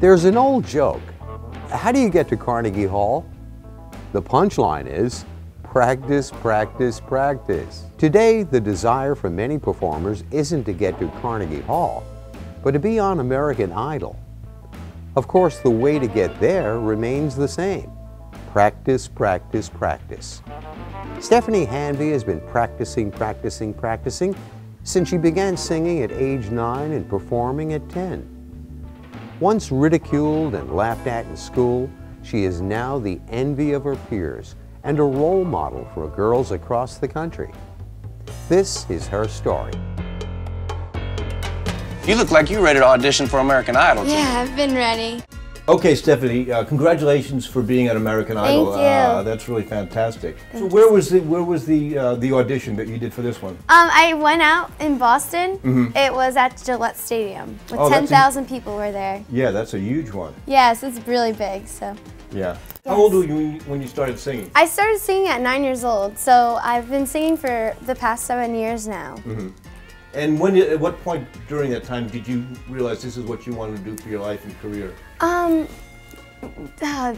There's an old joke. How do you get to Carnegie Hall? The punchline is, practice, practice, practice. Today, the desire for many performers isn't to get to Carnegie Hall, but to be on American Idol. Of course, the way to get there remains the same. Practice, practice, practice. Stephanie Hanvey has been practicing since she began singing at age 9 and performing at 10. Once ridiculed and laughed at in school, she is now the envy of her peers and a role model for girls across the country. This is her story. You look like you're ready to audition for American Idol. Yeah, I've been ready. Okay, Stephanie, congratulations for being on American Idol. Thank you. That's really fantastic. So where was the audition that you did for this one? I went out in Boston. It was at Gillette Stadium. With 10,000 people were there. Yeah, that's a huge one. Yes, it's really big, so. Yeah. Yes. How old were you when you started singing? I started singing at 9 years old, so I've been singing for the past 7 years now. And at what point during that time did you realize this is what you wanted to do for your life and career?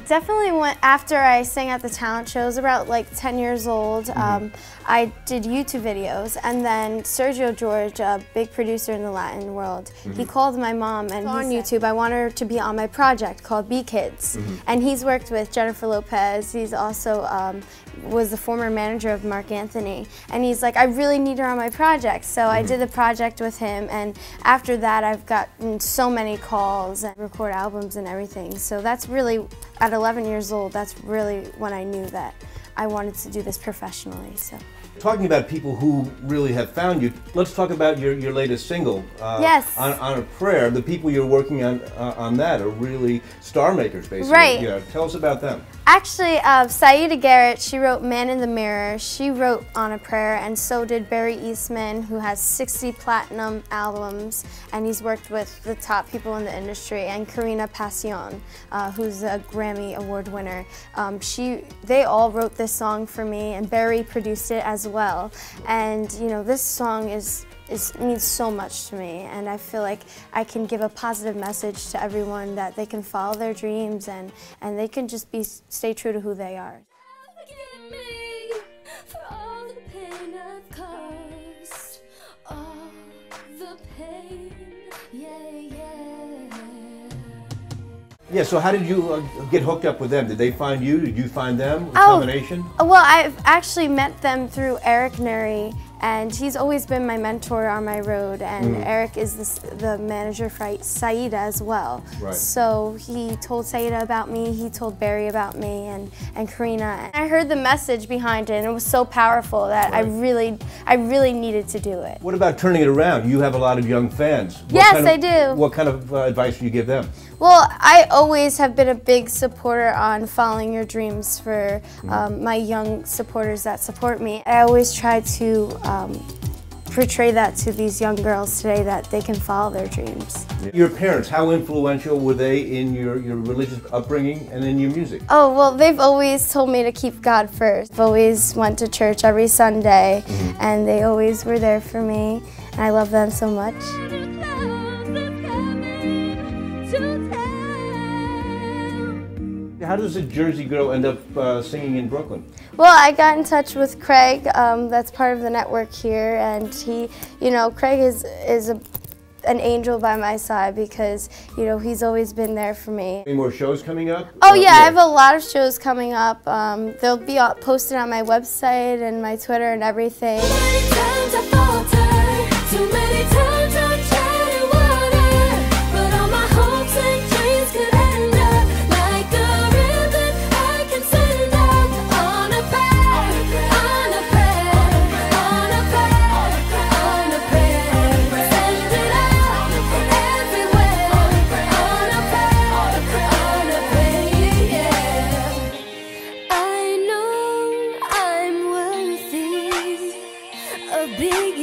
Definitely after I sang at the talent shows, about like 10 years old. I did YouTube videos, and then Sergio George, a big producer in the Latin world, he called my mom and on YouTube, I want her to be on my project called Be Kids. And he's worked with Jennifer Lopez. He's also was the former manager of Mark Anthony. And he's like, I really need her on my project. So I did the project with him, and after that I've gotten so many calls and record albums and everything. So that's really, at 11 years old, that's really when I knew that I wanted to do this professionally. So. Talking about people who really have found you, let's talk about your latest single, yes. on a Prayer. The people you're working on that are really star makers, basically. Right. Yeah, tell us about them. Actually, Saida Garrett, she wrote Man in the Mirror. She wrote On a Prayer, and so did Barry Eastman, who has 60 platinum albums, and he's worked with the top people in the industry, and Karina Passion, who's a Grammy Award winner. They all wrote this song for me, and Barry produced it as well. And you know, this song means so much to me, and I feel like I can give a positive message to everyone that they can follow their dreams and they can just stay true to who they are. Yeah, so how did you get hooked up with them? Did they find you? Did you find them? A combination? Well, I've actually met them through Eric Neri, and he's always been my mentor on my road, and Eric is the manager for Saida as well. Right. So he told Saida about me, he told Barry about me, and Karina. I heard the message behind it, and it was so powerful that I really needed to do it. What about turning it around? You have a lot of young fans. I do. What kind of advice do you give them? Well, I always have been a big supporter on following your dreams for my young supporters that support me. I always try to portray that to these young girls today, that they can follow their dreams. Your parents, how influential were they in your religious upbringing and in your music? Oh, well, they've always told me to keep God first. I've always went to church every Sunday, and they always were there for me, and I love them so much. How does a Jersey girl end up singing in Brooklyn? Well, I got in touch with Craig, that's part of the network here, and he, you know, Craig is an angel by my side because, you know, he's always been there for me. Any more shows coming up? Oh yeah, I have a lot of shows coming up. They'll be posted on my website and my Twitter and everything. Too many times I falter, too many times I tread water, but all my hopes and dreams could end up like a ribbon I can send out on a prayer, on a prayer, on a prayer, on a prayer. Send it out everywhere on a prayer, yeah. I know I'm worthy of being